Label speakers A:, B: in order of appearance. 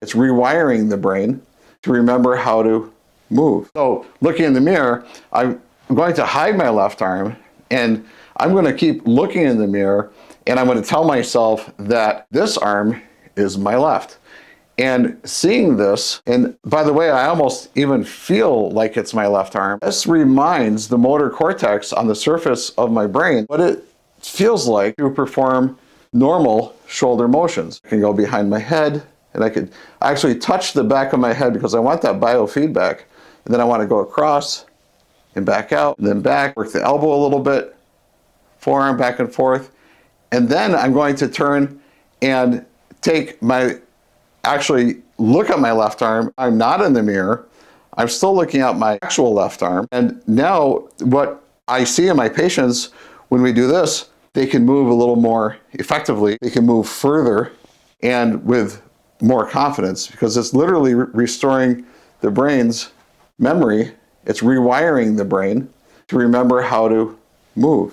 A: It's rewiring the brain to remember how to move. So looking in the mirror, I'm going to hide my left arm, and I'm going to keep looking in the mirror, and I'm going to tell myself that this arm is my left. And seeing this, and by the way, I almost even feel like it's my left arm. This reminds the motor cortex on the surface of my brain what it feels like to perform normal shoulder motions. I can go behind my head, and I could actually touch the back of my head because I want that biofeedback. And then I want to go across and back out, and then back, work the elbow a little bit, forearm back and forth. And then I'm going to turn and actually look at my left arm. I'm not in the mirror. I'm still looking at my actual left arm. And now what I see in my patients when we do this, they can move a little more effectively. They can move further and with more confidence because it's literally restoring the brain's memory. It's rewiring the brain to remember how to move.